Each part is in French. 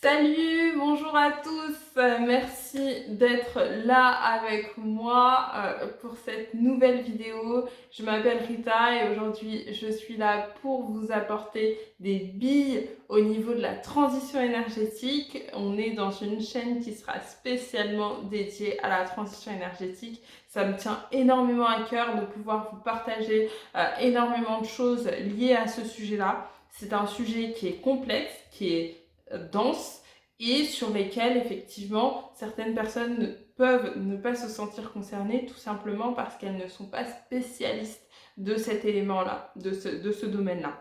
Salut, bonjour à tous, merci d'être là avec moi pour cette nouvelle vidéo. Je m'appelle Rita et aujourd'hui je suis là pour vous apporter des billes au niveau de la transition énergétique. On est dans une chaîne qui sera spécialement dédiée à la transition énergétique. Ça me tient énormément à cœur de pouvoir vous partager énormément de choses liées à ce sujet-là. C'est un sujet qui est complexe, qui est dense et sur lesquels effectivement certaines personnes peuvent ne pas se sentir concernées tout simplement parce qu'elles ne sont pas spécialistes de cet élément-là, de ce domaine-là.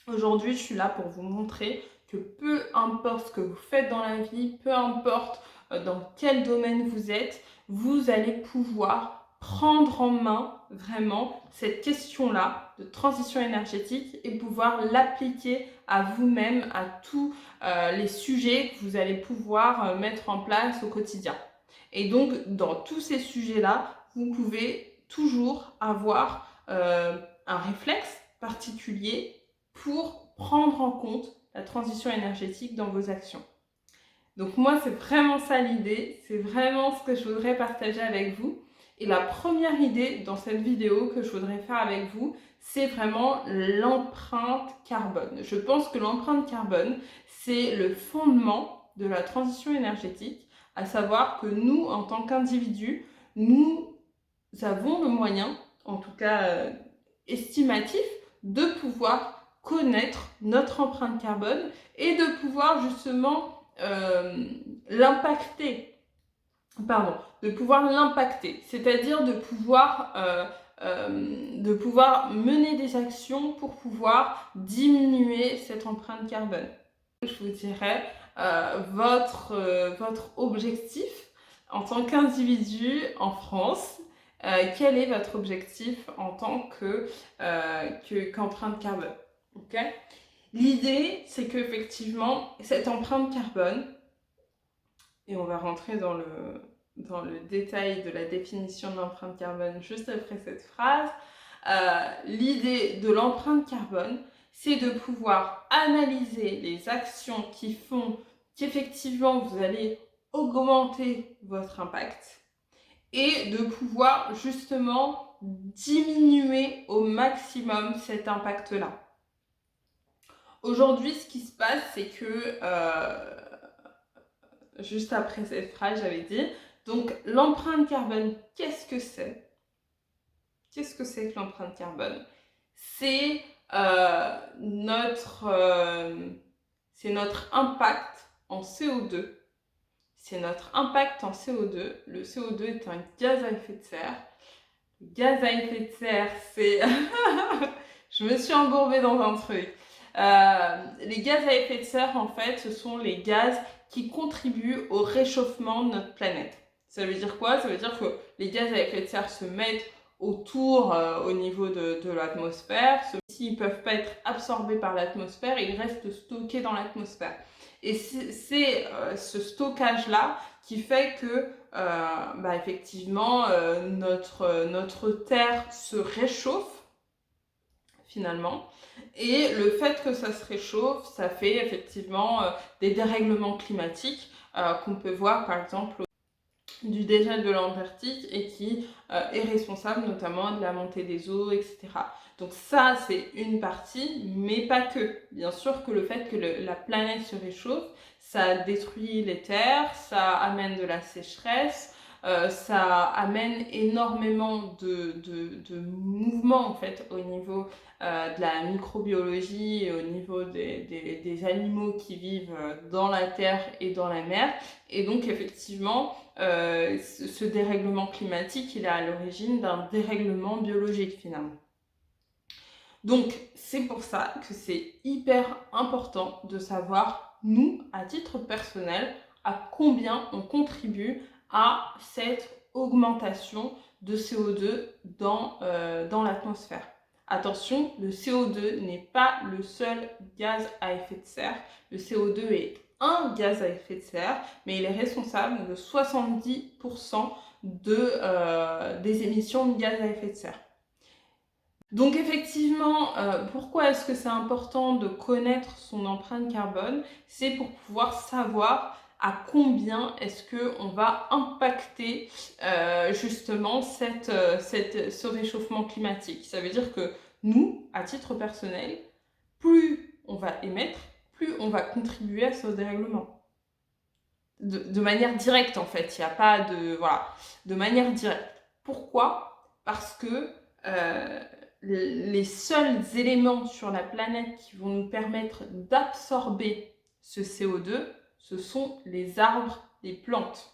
Aujourd'hui, je suis là pour vous montrer que peu importe ce que vous faites dans la vie, peu importe dans quel domaine vous êtes, vous allez pouvoir prendre en main vraiment cette question-là de transition énergétique et pouvoir l'appliquer à vous-même, à tous les sujets que vous allez pouvoir mettre en place au quotidien. Et donc, dans tous ces sujets-là, vous pouvez toujours avoir un réflexe particulier pour prendre en compte la transition énergétique dans vos actions. Donc moi, c'est vraiment ça l'idée, c'est vraiment ce que je voudrais partager avec vous. Et la première idée dans cette vidéo que je voudrais faire avec vous, c'est vraiment l'empreinte carbone. Je pense que l'empreinte carbone, c'est le fondement de la transition énergétique, à savoir que nous, en tant qu'individus, nous avons le moyen, en tout cas estimatif, de pouvoir connaître notre empreinte carbone et de pouvoir justement l'impacter, c'est-à-dire de pouvoir mener des actions pour pouvoir diminuer cette empreinte carbone. Je vous dirais votre objectif en tant qu'individu en France. Quel est votre objectif en tant qu'empreinte carbone, okay. L'idée, c'est qu'effectivement, cette empreinte carbone, et on va rentrer dans le détail de la définition de l'empreinte carbone juste après cette phrase, l'idée de l'empreinte carbone, c'est de pouvoir analyser les actions qui font qu'effectivement vous allez augmenter votre impact et de pouvoir justement diminuer au maximum cet impact-là. Aujourd'hui, ce qui se passe, c'est que, juste après cette phrase, j'avais dit, donc l'empreinte carbone, qu'est-ce que c'est? Qu'est-ce que c'est que l'empreinte carbone? C'est notre impact en CO2. C'est notre impact en CO2. Le CO2 est un gaz à effet de serre. Le gaz à effet de serre, c'est... Je me suis embourbée dans un truc. Les gaz à effet de serre, en fait, ce sont les gaz qui contribuent au réchauffement de notre planète. Ça veut dire quoi? Ça veut dire que les gaz à effet de serre se mettent autour au niveau de l'atmosphère. Ceux-ci ne peuvent pas être absorbés par l'atmosphère, ils restent stockés dans l'atmosphère. Et c'est ce stockage-là qui fait que effectivement notre Terre se réchauffe finalement. Et le fait que ça se réchauffe, ça fait effectivement des dérèglements climatiques qu'on peut voir par exemple du dégel de l'Antarctique et qui est responsable notamment de la montée des eaux, etc. Donc ça, c'est une partie, mais pas que. Bien sûr que le fait que la planète se réchauffe, ça détruit les terres, ça amène de la sécheresse, ça amène énormément de mouvements en fait au niveau de la microbiologie et au niveau des animaux qui vivent dans la terre et dans la mer. Et donc effectivement, ce dérèglement climatique, il est à l'origine d'un dérèglement biologique finalement. Donc c'est pour ça que c'est hyper important de savoir, nous, à titre personnel, à combien on contribue à cette augmentation de CO2 dans l'atmosphère. Attention, le CO2 n'est pas le seul gaz à effet de serre. Le CO2 est un gaz à effet de serre, mais il est responsable de 70% des émissions de gaz à effet de serre. Donc effectivement, pourquoi est-ce que c'est important de connaître son empreinte carbone? C'est pour pouvoir savoir à combien est-ce qu'on va impacter justement ce réchauffement climatique. Ça veut dire que nous, à titre personnel, plus on va émettre, plus on va contribuer à ce dérèglement. De manière directe en fait, il n'y a pas de... Voilà, de manière directe. Pourquoi? Parce que les seuls éléments sur la planète qui vont nous permettre d'absorber ce CO2, ce sont les arbres, les plantes.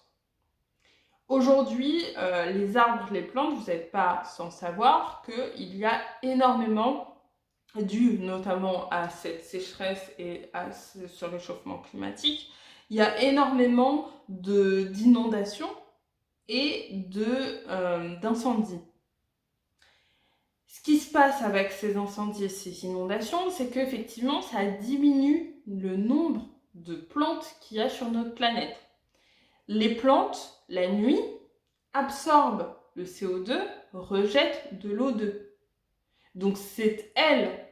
Aujourd'hui, les arbres, les plantes, vous n'êtes pas sans savoir qu'il y a énormément, dû notamment à cette sécheresse et à ce réchauffement climatique, il y a énormément d'inondations et d'incendies. Ce qui se passe avec ces incendies et ces inondations, c'est qu'effectivement, ça diminue le nombre de plantes qu'il y a sur notre planète. Les plantes, la nuit, absorbent le CO2, rejettent de l'O2. Donc c'est elles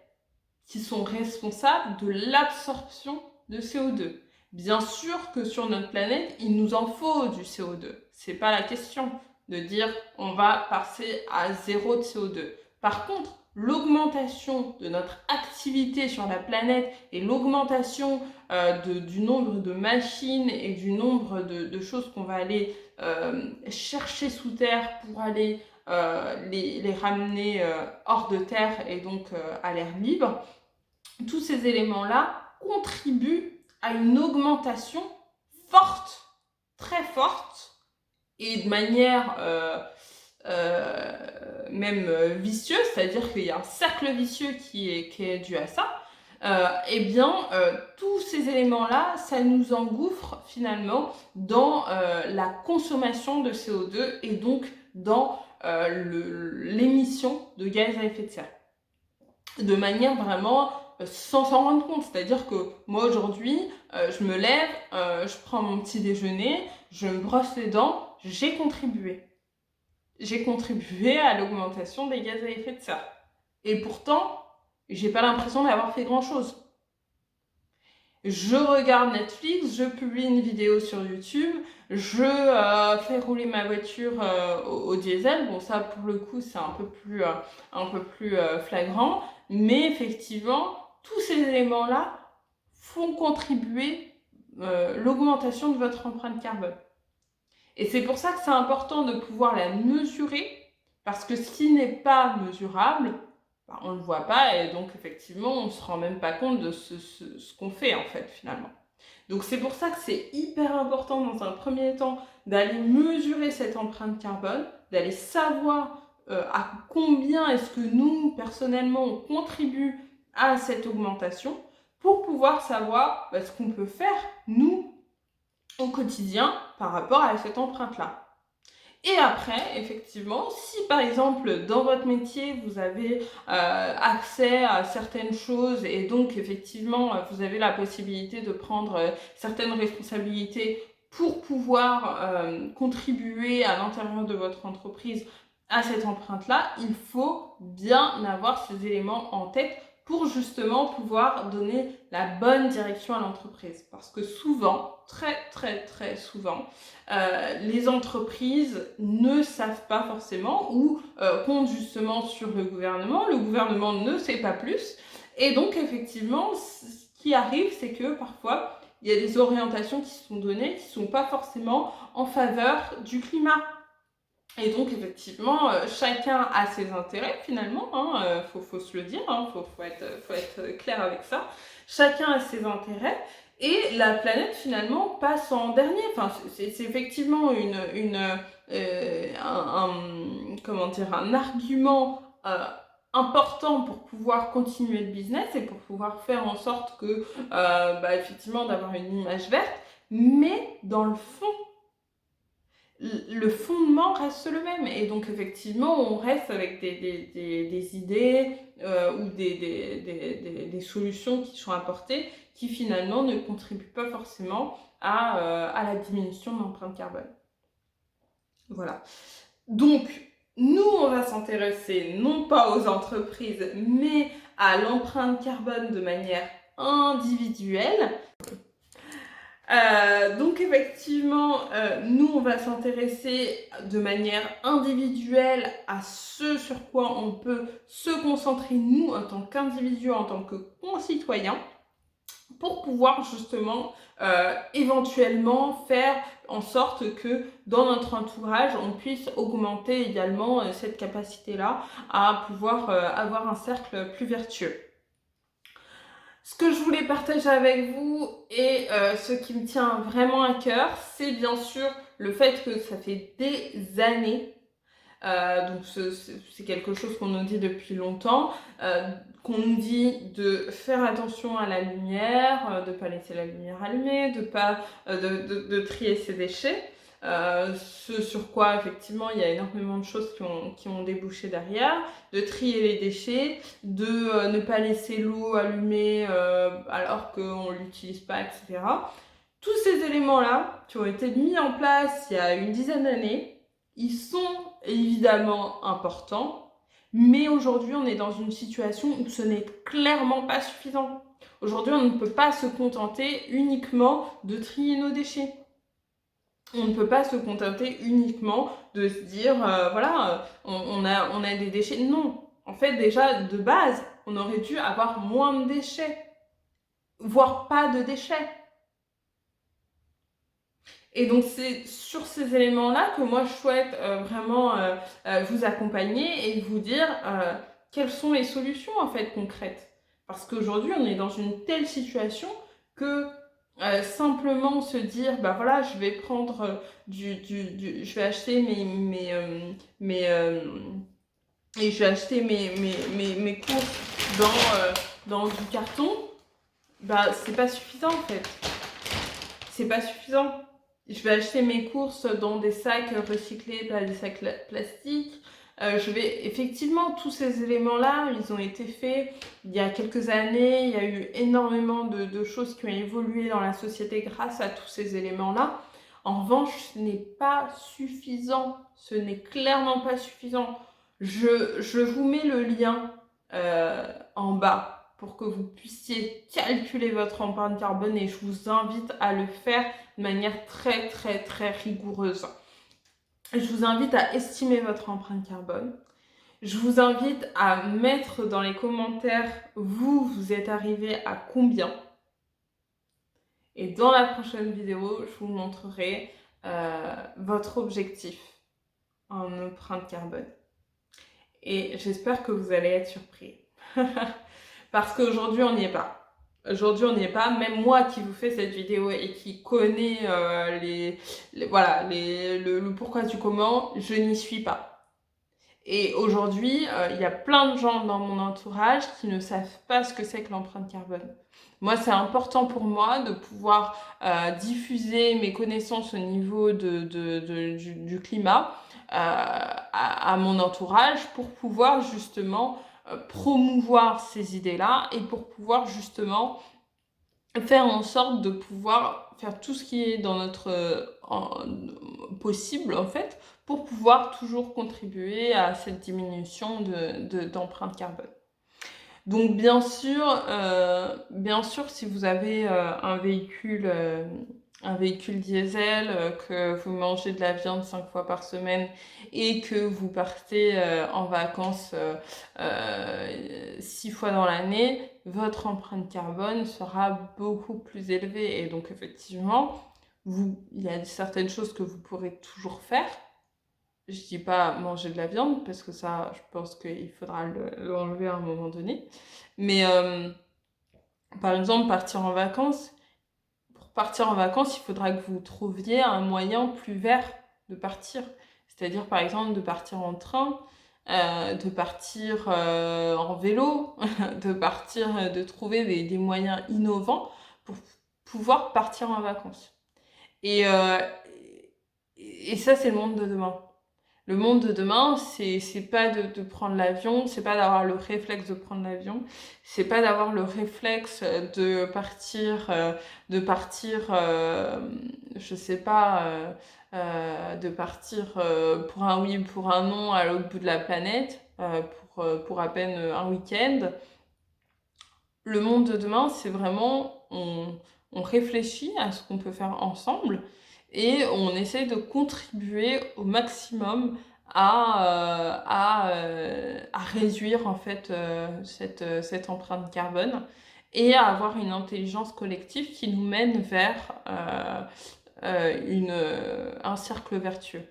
qui sont responsables de l'absorption de CO2. Bien sûr que sur notre planète, il nous en faut du CO2. C'est pas la question de dire on va passer à zéro de CO2. Par contre, l'augmentation de notre activité sur la planète et l'augmentation du nombre de machines et du nombre de choses qu'on va aller chercher sous terre pour aller les ramener hors de terre et donc à l'air libre, tous ces éléments-là contribuent à une augmentation forte, très forte, et de manière même vicieuse, c'est-à-dire qu'il y a un cercle vicieux qui est dû à ça. Tous ces éléments-là, ça nous engouffre finalement dans la consommation de CO2 et donc dans l'émission de gaz à effet de serre. De manière vraiment sans s'en rendre compte. C'est-à-dire que moi aujourd'hui, je me lève, je prends mon petit déjeuner, je me brosse les dents, j'ai contribué. J'ai contribué à l'augmentation des gaz à effet de serre. Et pourtant, j'ai pas l'impression d'avoir fait grand-chose. Je regarde Netflix, je publie une vidéo sur YouTube, je fais rouler ma voiture au diesel. Bon, ça, pour le coup, c'est un peu plus flagrant. Mais effectivement, tous ces éléments-là font contribuer l'augmentation de votre empreinte carbone. Et c'est pour ça que c'est important de pouvoir la mesurer, parce que ce qui n'est pas mesurable, on ne le voit pas et donc effectivement on ne se rend même pas compte de ce qu'on fait en fait finalement. Donc c'est pour ça que c'est hyper important dans un premier temps d'aller mesurer cette empreinte carbone, d'aller savoir à combien est-ce que nous personnellement on contribue à cette augmentation pour pouvoir savoir ce qu'on peut faire nous au quotidien par rapport à cette empreinte-là. Et après, effectivement, si par exemple dans votre métier vous avez accès à certaines choses et donc effectivement vous avez la possibilité de prendre certaines responsabilités pour pouvoir contribuer à l'intérieur de votre entreprise à cette empreinte-là, il faut bien avoir ces éléments en tête pour justement pouvoir donner la bonne direction à l'entreprise. Parce que souvent, très souvent, les entreprises ne savent pas forcément ou comptent justement sur le gouvernement ne sait pas plus. Et donc effectivement, ce qui arrive, c'est que parfois, il y a des orientations qui sont données qui ne sont pas forcément en faveur du climat. Et donc, effectivement, chacun a ses intérêts, finalement, faut se le dire, faut être clair avec ça. Chacun a ses intérêts, et la planète, finalement, passe en dernier. Enfin, c'est effectivement un argument important pour pouvoir continuer le business et pour pouvoir faire en sorte que, effectivement, d'avoir une image verte, mais dans le fondement reste le même. Et donc, effectivement, on reste avec des idées ou des solutions qui sont apportées qui, finalement, ne contribuent pas forcément à la diminution de l'empreinte carbone. Voilà. Donc, nous, on va s'intéresser non pas aux entreprises, mais à l'empreinte carbone de manière individuelle. Donc effectivement, nous, on va s'intéresser de manière individuelle à ce sur quoi on peut se concentrer, nous, en tant qu'individus, en tant que concitoyens, pour pouvoir justement éventuellement faire en sorte que dans notre entourage, on puisse augmenter également cette capacité-là à pouvoir avoir un cercle plus vertueux. Ce que je voulais partager avec vous et ce qui me tient vraiment à cœur, c'est bien sûr le fait que ça fait des années, donc c'est quelque chose qu'on nous dit depuis longtemps, qu'on nous dit de faire attention à la lumière, de ne pas laisser la lumière allumée, de trier ses déchets. Ce sur quoi effectivement il y a énormément de choses qui ont débouché derrière, de trier les déchets, de ne pas laisser l'eau allumée alors qu'on ne l'utilise pas, etc. Tous ces éléments-là qui ont été mis en place il y a une dizaine d'années, ils sont évidemment importants, mais aujourd'hui on est dans une situation où ce n'est clairement pas suffisant. Aujourd'hui on ne peut pas se contenter uniquement de trier nos déchets. On ne peut pas se contenter uniquement de se dire, voilà, on a des déchets. Non, en fait, déjà, de base, on aurait dû avoir moins de déchets, voire pas de déchets. Et donc, c'est sur ces éléments-là que moi, je souhaite vraiment vous accompagner et vous dire quelles sont les solutions, en fait, concrètes. Parce qu'aujourd'hui, on est dans une telle situation que simplement se dire, bah voilà, je vais prendre je vais acheter et je vais acheter mes courses dans du carton, bah c'est pas suffisant en fait. C'est pas suffisant. Je vais acheter mes courses dans des sacs recyclés, pas des sacs plastiques. Effectivement, tous ces éléments-là, ils ont été faits il y a quelques années. Il y a eu énormément de choses qui ont évolué dans la société grâce à tous ces éléments-là. En revanche, ce n'est pas suffisant. Ce n'est clairement pas suffisant. Je vous mets le lien en bas pour que vous puissiez calculer votre empreinte carbone et je vous invite à le faire de manière très très très rigoureuse. Je vous invite à estimer votre empreinte carbone. Je vous invite à mettre dans les commentaires, vous êtes arrivé à combien. Et dans la prochaine vidéo, je vous montrerai votre objectif en empreinte carbone. Et j'espère que vous allez être surpris. Parce qu'aujourd'hui, on n'y est pas. Aujourd'hui, on n'y est pas. Même moi qui vous fais cette vidéo et qui connais le pourquoi du comment, je n'y suis pas. Et aujourd'hui, il y a plein de gens dans mon entourage qui ne savent pas ce que c'est que l'empreinte carbone. Moi, c'est important pour moi de pouvoir diffuser mes connaissances au niveau du climat à mon entourage pour pouvoir justement promouvoir ces idées-là et pour pouvoir justement faire en sorte de pouvoir faire tout ce qui est dans notre possible en fait pour pouvoir toujours contribuer à cette diminution d'empreinte carbone. Donc bien sûr, si vous avez un véhicule diesel, que vous mangez de la viande 5 fois par semaine et que vous partez en vacances 6 fois dans l'année, votre empreinte carbone sera beaucoup plus élevée. Et donc effectivement, il y a certaines choses que vous pourrez toujours faire. Je dis pas manger de la viande parce que ça, je pense qu'il faudra l'enlever à un moment donné. Mais par exemple, partir en vacances. Pour partir en vacances, il faudra que vous trouviez un moyen plus vert de partir. C'est-à-dire, par exemple, de partir en train, de partir en vélo, de trouver des moyens innovants pour pouvoir partir en vacances. Et ça, c'est le monde de demain. Le monde de demain, c'est pas de prendre l'avion, c'est pas d'avoir le réflexe de prendre l'avion, c'est pas d'avoir le réflexe je sais pas, de partir pour un oui ou pour un non à l'autre bout de la planète, pour à peine un week-end. Le monde de demain, c'est vraiment, on réfléchit à ce qu'on peut faire ensemble et on essaye de contribuer au maximum à réduire en fait cette empreinte carbone et à avoir une intelligence collective qui nous mène vers un cercle vertueux.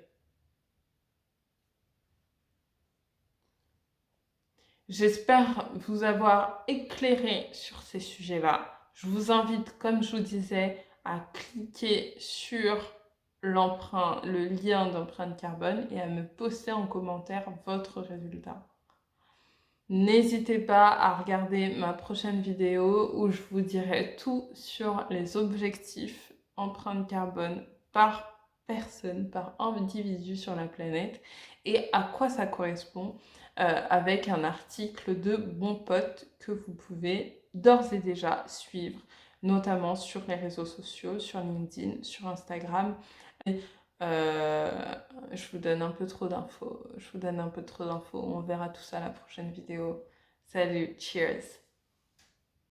J'espère vous avoir éclairé sur ces sujets-là. Je vous invite, comme je vous disais, à cliquer sur le lien d'empreinte carbone et à me poster en commentaire votre résultat. N'hésitez pas à regarder ma prochaine vidéo où je vous dirai tout sur les objectifs empreinte carbone par personne, par individu sur la planète et à quoi ça correspond avec un article de Bon Pote que vous pouvez d'ores et déjà suivre, notamment sur les réseaux sociaux, sur LinkedIn, sur Instagram. Je vous donne un peu trop d'infos. On verra tout ça à la prochaine vidéo. Salut, cheers!